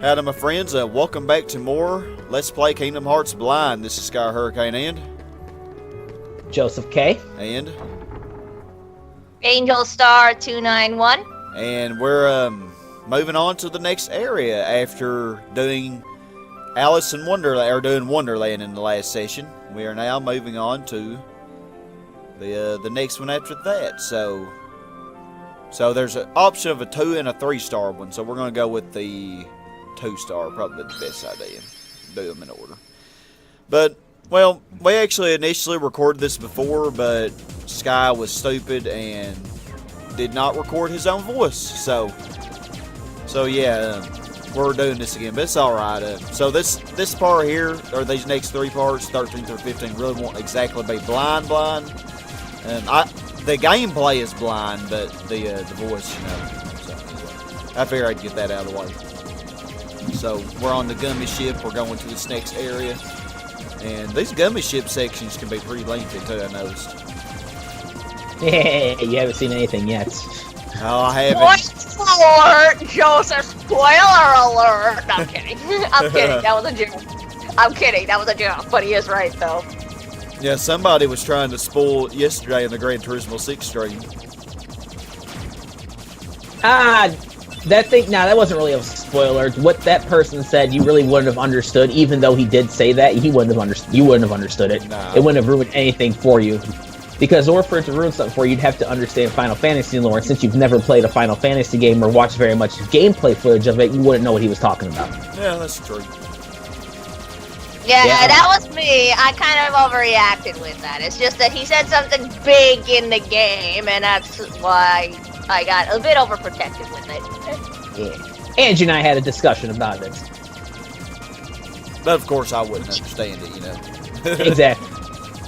Howdy, my friends. Welcome back to more Let's Play Kingdom Hearts Blind. This is Sky Hurricane and Joseph K. And Angel Star 291. And we're moving on to the next area after doing Alice in Wonderland, or doing Wonderland in the last session. We are now moving on to the next one after that. So there's an option of a 2 and a 3-star one. So we're going to go with the 2-star, probably the best idea. Do them in order. But, well, we actually initially recorded this before, but Sky was stupid and did not record his own voice. So yeah, we're doing this again, but it's alright. So this part here, or these next 3 parts, 13 through 15, really won't exactly be blind. The gameplay is blind, but the voice, you know. So anyway, I figured I'd get that out of the way. So we're on the gummy ship. We're going to this next area, and these gummy ship sections can be pretty lengthy too. I noticed. Yeah, you haven't seen anything yet. Oh, I haven't. Spoiler alert, Joseph! Spoiler alert! I'm kidding. I'm kidding. That was a joke. I'm kidding. That was a joke. But he is right though. Yeah, somebody was trying to spoil yesterday in the Gran Turismo 6 stream. That thing, that wasn't really a spoiler. What that person said, you really wouldn't have understood, even though he did say that, you wouldn't have understood it. Nah. It wouldn't have ruined anything for you. Because in order for it to ruin something for you, you'd have to understand Final Fantasy lore. Since you've never played a Final Fantasy game or watched very much gameplay footage of it, you wouldn't know what he was talking about. Yeah, that's true. Yeah, that was me. I kind of overreacted with that. It's just that he said something big in the game, and that's why I got a bit overprotective with it. Yeah. Angie and I had a discussion about it. But of course I wouldn't understand it, you know. Exactly.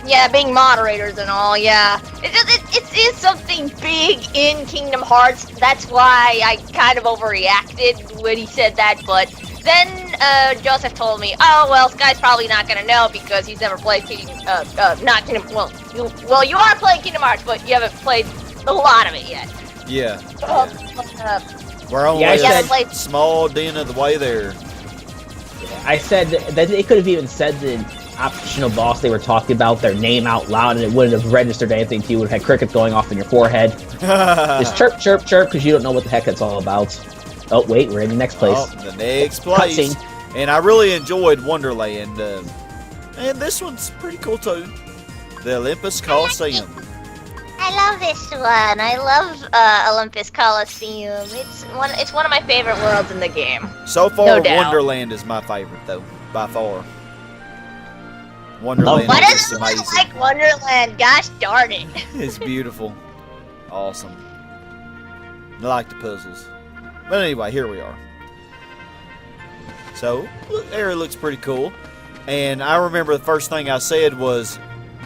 Yeah, being moderators and all, yeah. It is something big in Kingdom Hearts. That's why I kind of overreacted when he said that, but then Joseph told me, oh, well, Sky's probably not going to know because he's never played you are playing Kingdom Hearts, but you haven't played a lot of it yet. Yeah. We're only a small den of the way there. I said that they could have even said the optional boss they were talking about, their name out loud, and it wouldn't have registered anything to you. It would have had crickets going off in your forehead. Just chirp, chirp, chirp, because you don't know what the heck it's all about. Oh, wait, we're in the next place. Oh, the next place. Cutscene. And I really enjoyed Wonderland. And this one's pretty cool, too. The Olympus Coliseum. I love this one. I love Olympus Coliseum. It's one of my favorite worlds in the game. So far, No doubt. Wonderland is my favorite, though, by far. Wonderland What is does just it amazing. look like Wonderland? Gosh darn it. It's beautiful. Awesome. I like the puzzles. But anyway, here we are. So, the area looks pretty cool. And I remember the first thing I said was,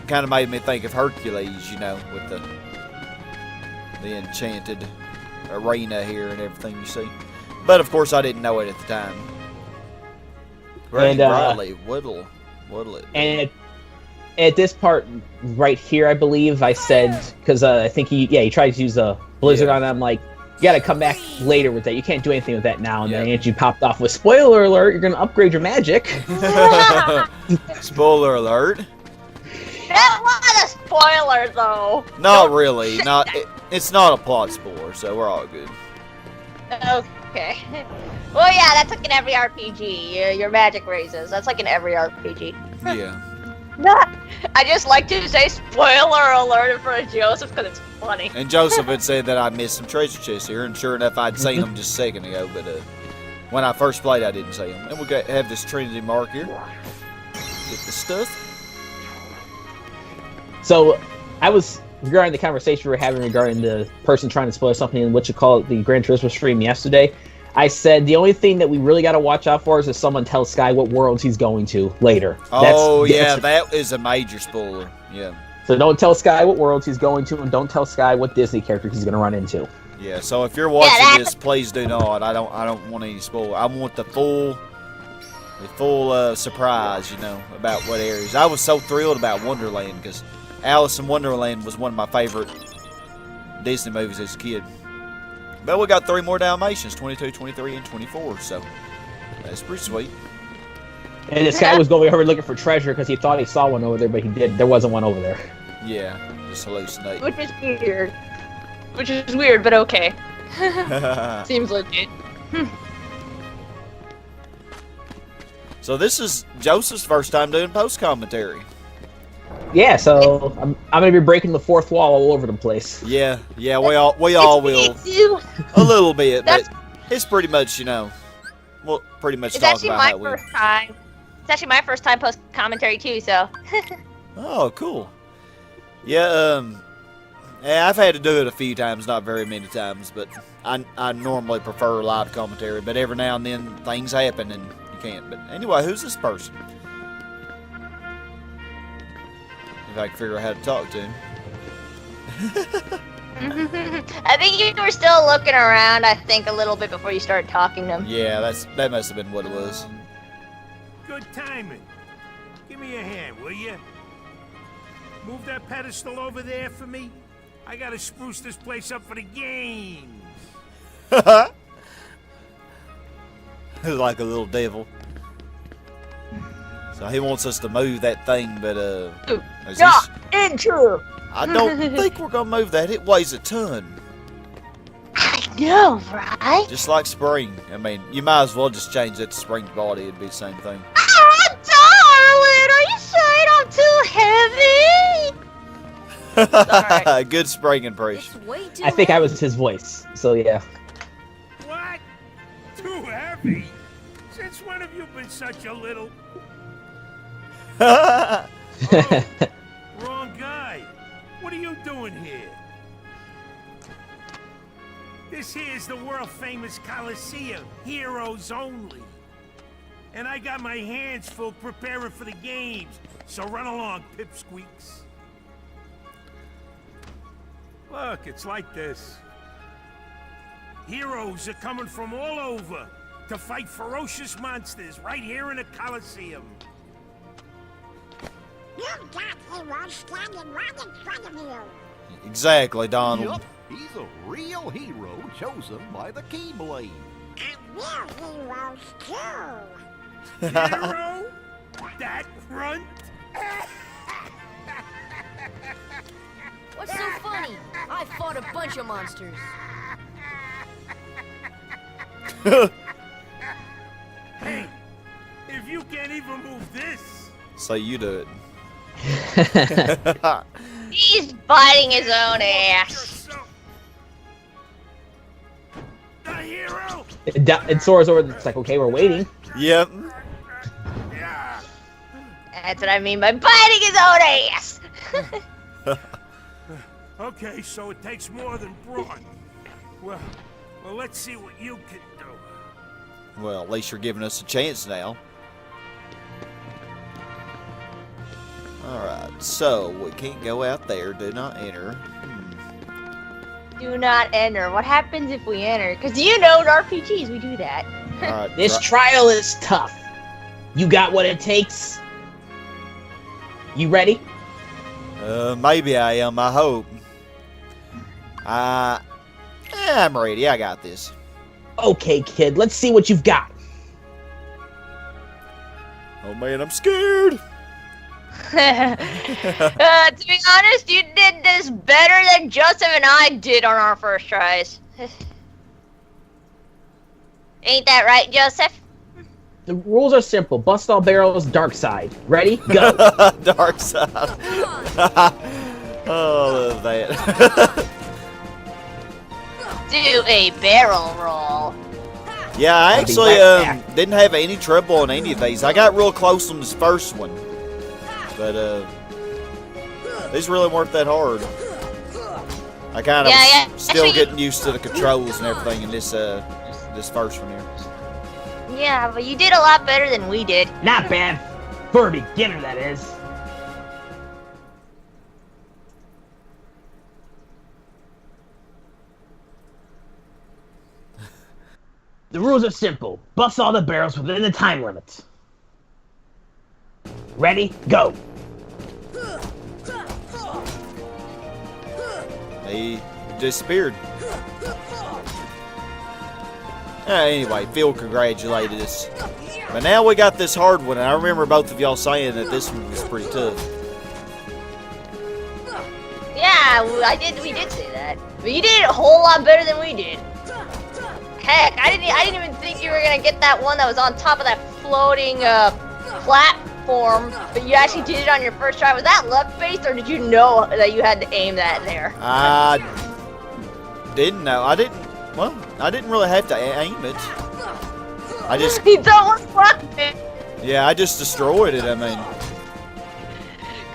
kind of made me think of Hercules, you know, with the enchanted arena here and everything you see. But of course, I didn't know it at the time. Riley, what'll it be? And at this part right here, I believe, I said, because I think he tried to use a blizzard on it. I'm like, you gotta come back later with that. You can't do anything with that now. And then Angie popped off with, spoiler alert, you're gonna upgrade your magic. Spoiler alert. That was a spoiler, though. Not really. It's not a plot spoiler, so we're all good. Okay. Well, yeah, that's like in every RPG. Your magic raises. That's like in every RPG. Yeah. I just like to say spoiler alert in front of Joseph because it's funny. And Joseph had said that I missed some treasure chests here, and sure enough, I'd seen them just a second ago, but when I first played, I didn't see them. And we have this Trinity mark here. Get the stuff. So, I was regarding the conversation we were having regarding the person trying to spoil something in the Gran Turismo stream yesterday. I said the only thing that we really got to watch out for is if someone tells Sky what worlds he's going to later. Oh, that is a major spoiler. Yeah. So don't tell Sky what worlds he's going to, and don't tell Sky what Disney character he's going to run into. Yeah. So if you're watching this, please do not. I don't want any spoiler. I want the full surprise, you know, about what areas. I was so thrilled about Wonderland because Alice in Wonderland was one of my favorite Disney movies as a kid. But we got 3 more Dalmatians, 22, 23, and 24, so That's pretty sweet. And this guy was going over looking for treasure because he thought he saw one over there, but he did. There wasn't one over there. Yeah, just hallucinate. Which is weird. Which is weird, but okay. Seems legit. So this is Joseph's first time doing post commentary. Yeah, so I'm gonna be breaking the fourth wall all over the place. Yeah, we all will a little bit, but it's pretty much we'll pretty much It's talk actually about my how we. first time. It's actually my first time post commentary too. So. Oh, cool. Yeah, yeah, I've had to do it a few times, not very many times, but I normally prefer live commentary. But every now and then things happen and you can't. But anyway, who's this person? If I can figure out how to talk to him. I think you were still looking around. I think a little bit before you started talking to him. Yeah, that must have been what it was. Good timing. Give me a hand, will you? Move that pedestal over there for me. I gotta spruce this place up for the games. Like a little devil. So he wants us to move that thing, but Enter. I don't think we're gonna move that. It weighs a ton. I know, right? Just like spring. I mean, you might as well just change that to spring's body. It'd be the same thing. Oh, darling, are you saying I'm too heavy? Sorry. Good spring impression. I think I was his voice. So yeah. What? Too heavy? Since when have you been such a little... Oh, wrong guy. What are you doing here? This here's the world-famous Coliseum. Heroes only. And I got my hands full preparing for the games. So run along, pipsqueaks. Look, it's like this. Heroes are coming from all over to fight ferocious monsters right here in the Coliseum. You've got heroes standing right in front of you. Exactly, Donald. Yup, he's a real hero chosen by the Keyblade. And we're heroes too. Hero? That runt? What's so funny? I fought a bunch of monsters. Hey, if you can't even move this. So you do it. He's biting his own ass. The hero? And Sora's over. It's like, okay, we're waiting. Yep. Yeah. That's what I mean by biting his own ass. Okay, so it takes more than brawn. Well, let's see what you can do. Well, at least you're giving us a chance now. Alright, so we can't go out there. Do not enter. Do not enter. What happens if we enter? Because you know in RPGs we do that. Alright. This trial is tough. You got what it takes? You ready? Maybe I am. I hope. I'm ready. I got this. Okay, kid. Let's see what you've got. Oh man, I'm scared. To be honest, you did this better than Joseph and I did on our first tries. Ain't that right, Joseph? The rules are simple. Bust all barrels, dark side. Ready? Go. Dark side. Oh, I love that. Do a barrel roll. Yeah, I I'll be actually right back. didn't have any trouble on any of these. I got real close on this first one, but these really weren't that hard. I kind of still Actually, getting used to the controls and everything in this first one here. Yeah, but you did a lot better than we did. Not bad. For a beginner, that is. The rules are simple. Bust all the barrels within the time limit. Ready? Go. He disappeared. Anyway, Phil congratulated us. But now we got this hard one, and I remember both of y'all saying that this one was pretty tough. Yeah, we did say that. But you did it a whole lot better than we did. Heck, I didn't even think you were gonna get that one that was on top of that floating platform, but you actually did it on your first try. Was that left-based, or did you know that you had to aim that there? I didn't know. I didn't really have to aim it. I just... You don't fuck it. Yeah, I just destroyed it, I mean.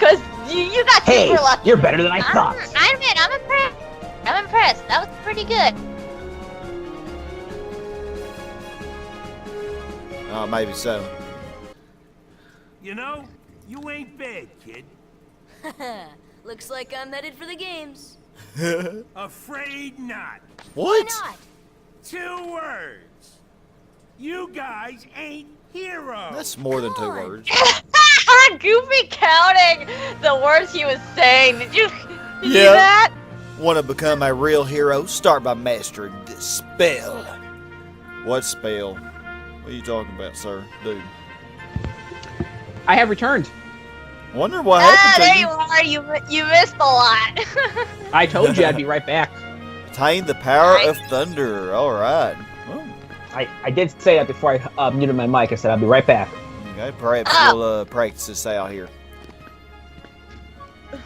Cause you got Hey, super lucky. you're better than I thought. I'm impressed. I'm impressed. That was pretty good. Oh, maybe so. You know, you ain't bad, kid. Looks like I'm headed for the games. Afraid not. What? Why not? 2 words. You guys ain't heroes. That's more than 2 Come on. words. Goofy counting the words he was saying. Did you see Yeah. that? Want to become a real hero? Start by mastering this spell. What spell? What are you talking about, sir? Dude. I have returned. Wonder what Ah, happened there to you are. You missed a lot. I told you I'd be right back. Attained the power of thunder. Alright. Well, I did say that before I muted my mic. I said I'll be right back. okay, perhaps we'll practice this out here.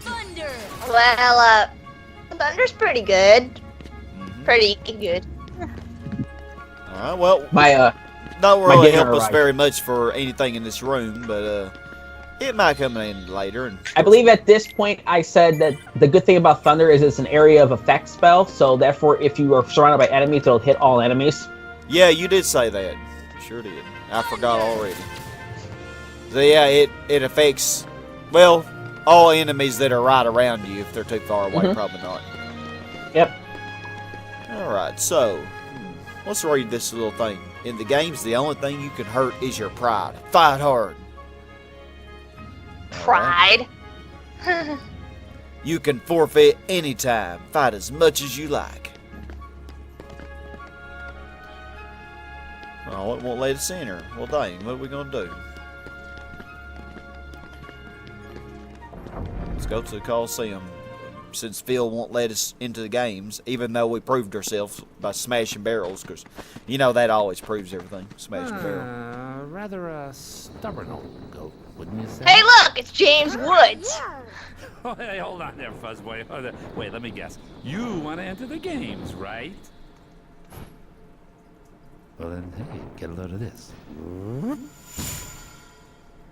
Thunder! Well, Thunder's pretty good. Pretty good. Alright, well, My don't my really dinner help us arrived. very much for anything in this room, but it might come in later. And I believe at this point I said that the good thing about Thunder is it's an area of effect spell, so therefore if you are surrounded by enemies, it'll hit all enemies. yeah, you did say that. Sure did. I forgot already. So yeah, it affects, well, all enemies that are right around you. If they're too far away, probably not. Yep. Alright, so let's read this little thing. In the games, the only thing you can hurt is your pride. Fight hard. Pride. You can forfeit anytime. Fight as much as you like. Oh, it won't let us enter. Well, dang, what are we going to do? Let's go to the Coliseum. Since Phil won't let us into the games, even though we proved ourselves by smashing barrels, because you know that always proves everything. Smashing barrel. Rather stubborn old goat, wouldn't you say? Hey, look, it's James Woods. Oh, hey, hold on there, Fuzzboy. Wait, let me guess. You want to enter the games, right? Well then, hey, get a load of this.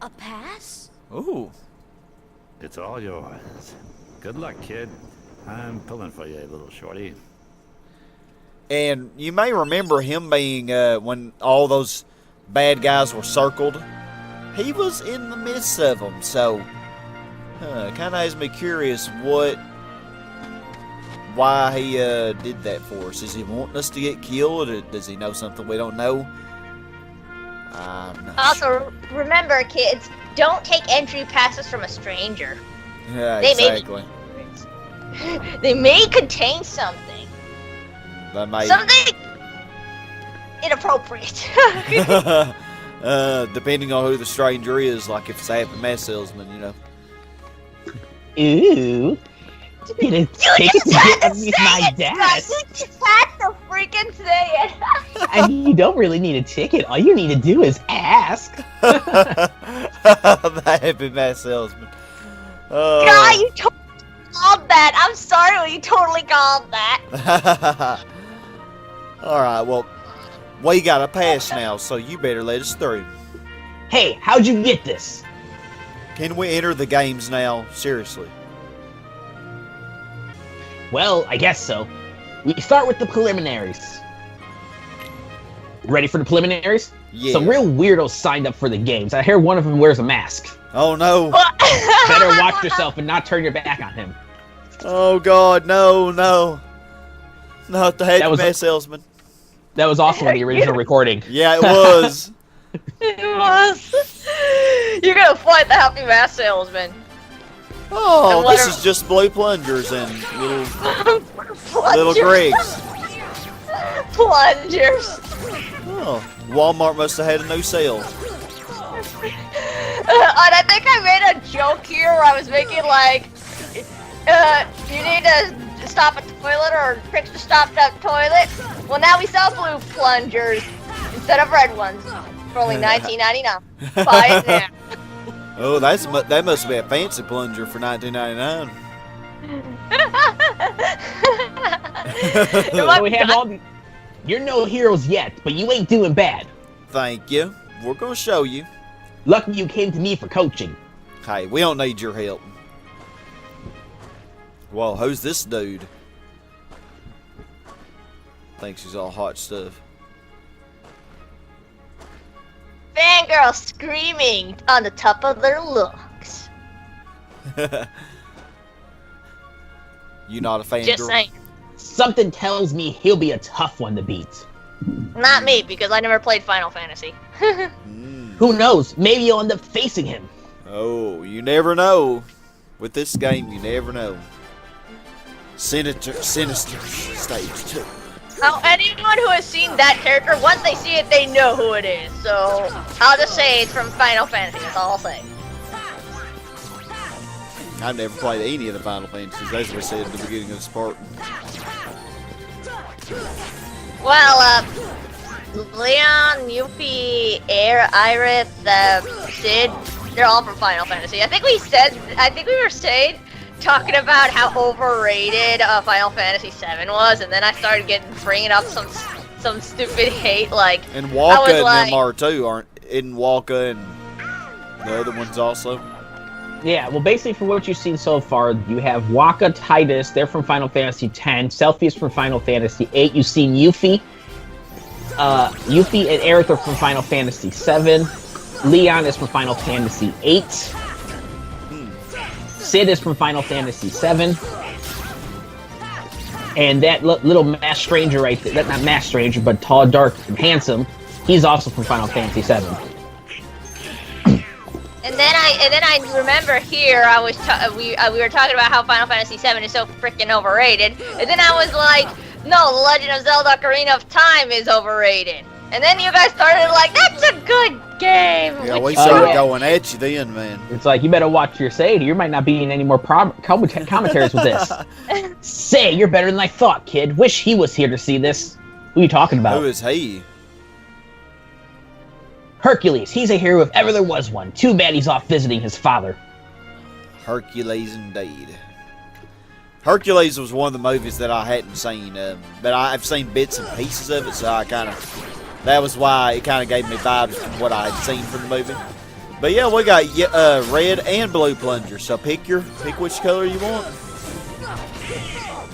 A pass? Ooh. It's all yours. Good luck, kid. I'm pulling for you, little shorty. And you may remember him being, when all those bad guys were circled, he was in the midst of them, so kind of has me curious why he did that for us. Is he wanting us to get killed, or does he know something we don't know? I'm not sure. Also, remember, kids, don't take entry passes from a stranger. Yeah, They exactly. They may contain something. That may, Something inappropriate. depending on who the stranger is, like if it's a happy mass salesman, you know. Ooh. Get a ticket to get underneath my desk. You just had to freaking say it. And you don't really need a ticket. All you need to do is ask. The happy mass salesman. Oh. God, you totally called that. I'm sorry, you totally called that. Alright, well, we got a pass now, so you better let us through. Hey, how'd you get this? Can we enter the games now? Seriously. Well, I guess so. We start with the preliminaries. Ready for the preliminaries? Yeah. Some real weirdos signed up for the games. I hear one of them wears a mask. Oh no. Better watch yourself and not turn your back on him. Oh god, no. Not the happy That was- mass salesman. That was also in the original recording. Yeah, it was. It was. You're gonna fight the happy mass salesman. Oh, And what this are- is just blue plungers and little Gregs. Plungers. Oh, Walmart must have had a new sale. And I think I made a joke here where I was making like, you need to stop a toilet or tricks to stop that toilet. Well, now we sell blue plungers instead of red ones for only $19.99. Buy it now. Oh, that must be a fancy plunger for $19.99. So we have all the... You're no heroes yet, but you ain't doing bad. Thank you. We're gonna show you. Lucky you came to me for coaching. Hey, we don't need your help. Whoa, who's this dude? Thinks he's all hot stuff. Fangirls screaming on the top of their lungs. You not a fan, Just girl? saying. Something tells me he'll be a tough one to beat. Not me, because I never played Final Fantasy. Who knows? Maybe you'll end up facing him. Oh, you never know. With this game, you never know. Sinisters, stage 2. Now, anyone who has seen that character, once they see it, they know who it is. So, I'll just say it's from Final Fantasy, that's all I'll say. I've never played any of the Final Fantasies, as we said at the beginning of this part. Well, Leon, Yuffie, Iris, Sid, they're all from Final Fantasy. I think we were saying, talking about how overrated Final Fantasy 7 was, and then I started bringing up some stupid hate, like... And Walker and like, them are too, isn't Walker and the other ones also? Yeah, well, basically, from what you've seen so far, you have Waka, Titus, they're from Final Fantasy X, Selphie is from Final Fantasy VIII, you've seen Yuffie. Yuffie and Aerith are from Final Fantasy VII, Leon is from Final Fantasy VIII, Sid is from Final Fantasy VII, and that little masked stranger right there, not masked stranger, but tall, dark, and handsome, he's also from Final Fantasy VII. And then I remember here we were talking about how Final Fantasy VII is so freaking overrated, and then I was like, no, The Legend of Zelda: Ocarina of Time is overrated. And then you guys started like, that's a good game. Yeah, we started going at you then, man. It's like, you better watch your say. You might not be in any more commentaries with this. Say, you're better than I thought, kid. Wish he was here to see this. Who are you talking about? Who is he? Hercules. He's a hero if ever there was one. Too bad he's off visiting his father. Hercules indeed. Hercules was one of the movies that I hadn't seen, but I've seen bits and pieces of it, so that was why it kind of gave me vibes from what I had seen from the movie. But yeah, we got red and blue plungers, so pick which color you want.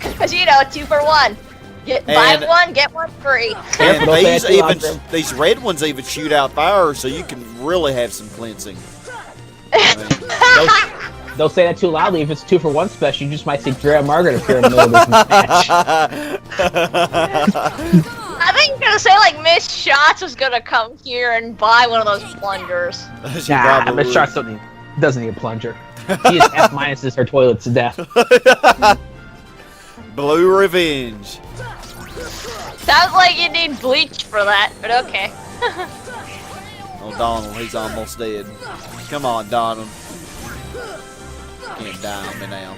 Because, 2 for 1. Buy one, get one free. And these red ones even shoot out fire, so you can really have some cleansing. Don't say that too loudly. If it's 2 for 1 special, you just might see Drea and Margaret appear in the middle of this match. I think you're gonna say like Miss Shots was gonna come here and buy one of those plungers. Nah, Miss Shots doesn't need a plunger. She just F-minuses her toilets to death. Blue Revenge. Sounds like you need bleach for that, but okay. Oh, Donald, he's almost dead. Come on, Donald. Can't die on me now.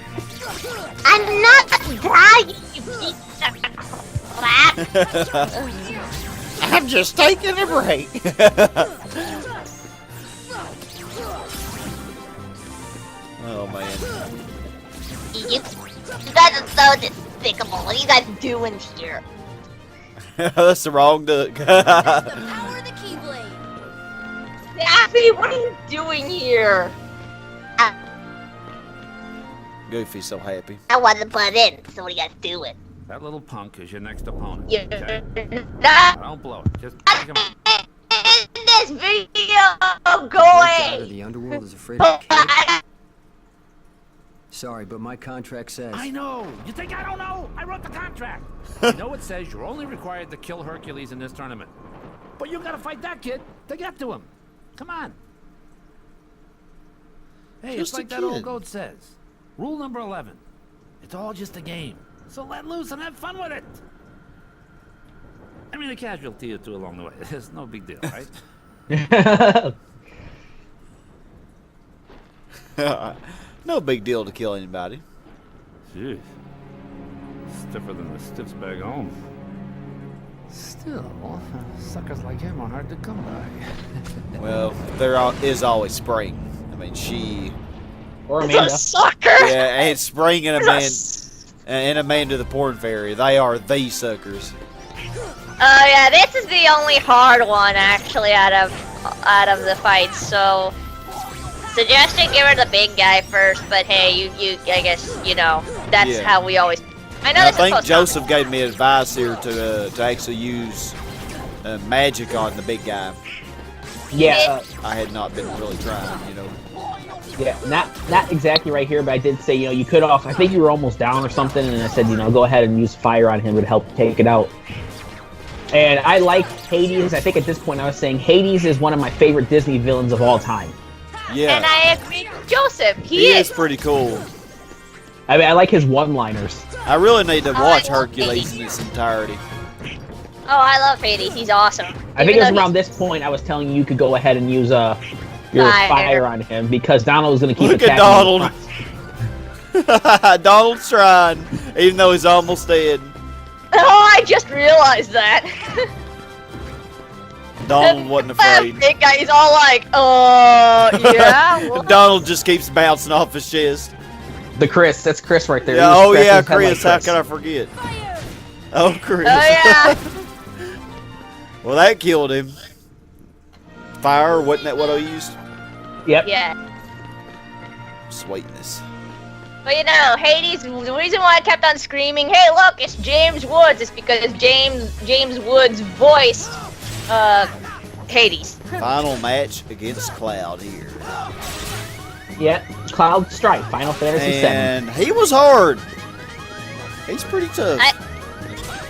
I'm not dying, you piece of crap. I'm just taking a break. Oh, man. You guys are so despicable. What are you guys doing here? That's the wrong duck. Power the Keyblade. Daffy, what are you doing here? Goofy's so happy. I wasn't put in, so what are you guys doing? That little punk is your next opponent. You're Okay? not Don't blow it. Just take him out. in this video Out going. of the underworld is afraid of kids. Sorry, but my contract says... I know! You think I don't know? I wrote the contract! I know it says you're only required to kill Hercules in this tournament. But you gotta fight that kid to get to him. Come on. Hey, Just it's like a that old kid. goat says. Rule number 11. It's all just a game. So let loose and have fun with it. I mean, a casualty or two along the way. It's no big deal, right? No big deal to kill anybody. Jeez. Stiffer than the stiffs back home. Still, suckers like him are hard to come by. Well, is always Spring. I mean, she... Or It's Amanda. a sucker. Yeah, and Spring and Amanda the Porn Fairy. They are the suckers. Oh yeah, this is the only hard one actually out of the fights. So, suggested give her the big guy first, but hey, you I guess you know that's Yeah. how we always. I know And I this is think supposed Joseph gave me advice here to actually use magic on the big guy. Yeah, I had not been really trying, you know. yeah, not exactly right here, but I did say, you know, you could off. I think you were almost down or something, and I said, you know, go ahead and use fire on him would help take it out. And I like Hades. I think at this point I was saying Hades is one of my favorite Disney villains of all time. Yeah, And I agree with Joseph. he is pretty cool. I mean, I like his one-liners. I really need to watch I love Hercules Hades. in its entirety. Oh, I love Hades. He's awesome. I think it Even was though around this point I was telling you could go ahead and use your fire on him because Donald was going to keep Look at attacking Donald. Donald's trying, even though he's almost dead. Oh, I just realized that. Donald wasn't afraid. Big guy, he's all like, yeah. Well, Donald just keeps bouncing off his chest. The Chris, that's Chris right there. Yeah, He oh scratches yeah, his head like Chris, how can I forget? Oh, Chris. oh yeah. Well, that killed him. Fire, wasn't that what I used? Yep. Yeah. Sweetness. But you know, Hades, the reason why I kept on screaming, hey look, it's James Woods, is because James Woods voiced Hades. Final match against Cloud here. Yeah, Cloud Strike, Final Fantasy VII. And he was hard. He's pretty tough.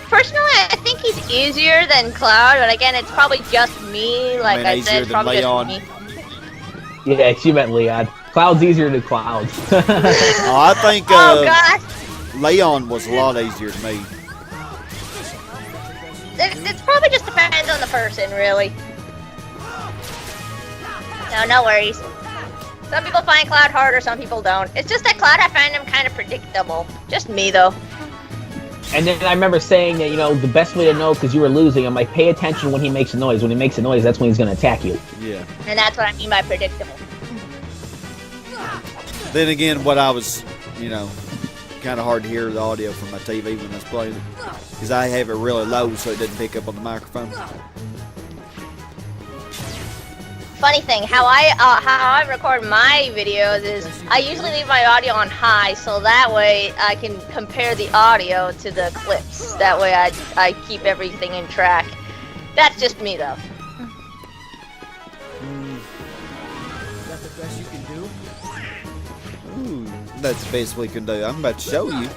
Personally, I think he's easier than Cloud, but again, it's probably just me. Like I easier said, it's than probably Leon. just me. Yeah, she meant Leon. Cloud's easier than Cloud. Oh, I think Oh gosh, Leon was a lot easier to me. it's probably just depends on the person, really. No worries. Some people find Cloud harder, some people don't. It's just that Cloud, I find him kind of predictable. Just me, though. And then I remember saying that, you know, the best way to know because you were losing, I'm like, pay attention when he makes a noise. When he makes a noise, that's when he's going to attack you. Yeah. And that's what I mean by predictable. Then again, what I was, you know, kind of hard to hear the audio from my TV when I was playing it. Because I have it really low so it doesn't pick up on the microphone. Funny thing, how I record my videos is I usually leave my audio on high, so that way I can compare the audio to the clips. That way I keep everything in track. That's just me, though. That's the best you can do? Ooh, that's the best we can do. I'm about to show you.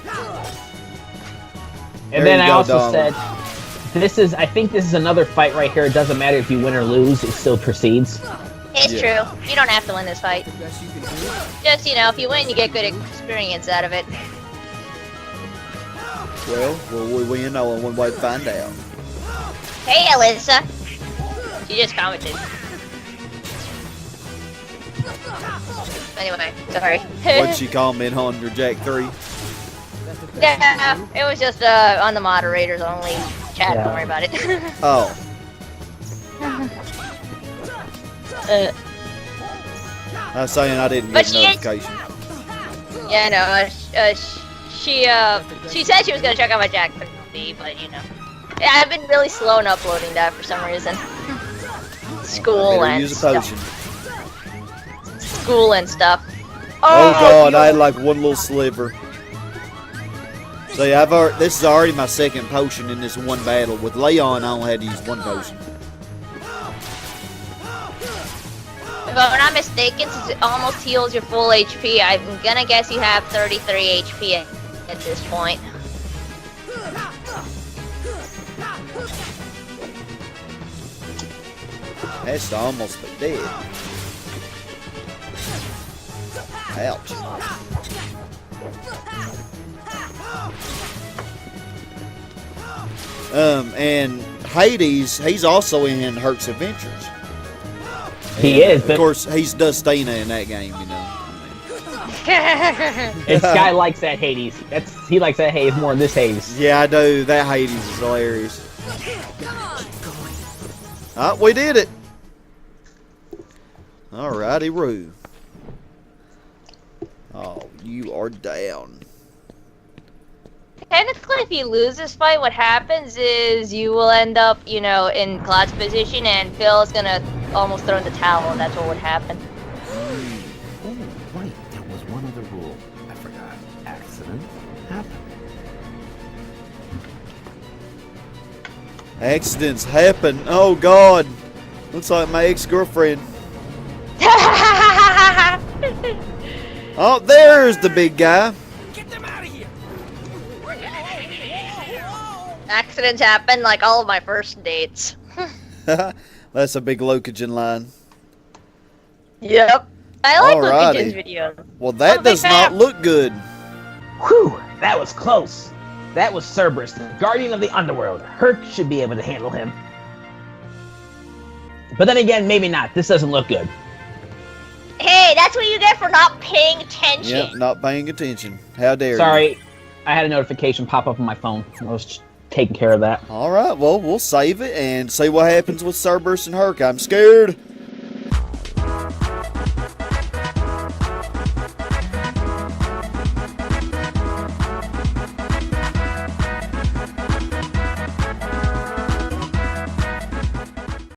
And There then you I go, also Donald. said, I think this is another fight right here. It doesn't matter if you win or lose, it still proceeds. It's Yeah. true. You don't have to win this fight. The best you can do? Just, you know, if you win, you get good experience out of it. Well, will we win? Only one way to find out. Hey, Alyssa. She just commented. Anyway, sorry. What'd she comment on your Jack 3? That's the best Yeah, it was just on the moderators only chat. Yeah. Don't worry about it. Oh. I was saying I didn't But get she is- notification. Yeah, no. She said she was gonna check out my Jack 3, but you know, yeah, I've been really slow in uploading that for some reason. School Better and use a stuff. potion. School and stuff. Oh god, I had like one little sliver. See, this is already my second potion in this one battle. With Leon, I only had to use one potion. If I'm not mistaken, since it almost heals your full HP, I'm gonna guess you have 33 HP at this point. That's almost dead. Ouch. And Hades, he's also in Herc's Adventures. He is, Of but course, he's Dustina in that game, you know. this guy likes that Hades. He likes that Hades more than this Hades. Yeah, I do. That Hades is hilarious. We did it. Alrighty, Roo. Oh, you are down. Technically, if you lose this fight, what happens is you will end up, you know, in Cloud's position, and Phil is gonna almost throw in the towel, and that's what would happen. Oh, right. There was one other rule. I forgot. Accident happen. Accidents happen. Oh, God. Looks like my ex-girlfriend. Oh, there's the big guy. Get them out of here! Accidents happen like all of my first dates. That's a big Locogen line. Yep. I like Alrighty. Locogen's videos. Well, I'm a that big does not fan. look good. Whew, that was close. That was Cerberus, the guardian of the underworld. Herc should be able to handle him. But then again, maybe not. This doesn't look good. Hey, that's what you get for not paying attention. Yep, not paying attention. How dare you. Sorry, I had a notification pop up on my phone. I was taking care of that. All right, well, we'll save it and see what happens with Cerberus and Herc. I'm scared.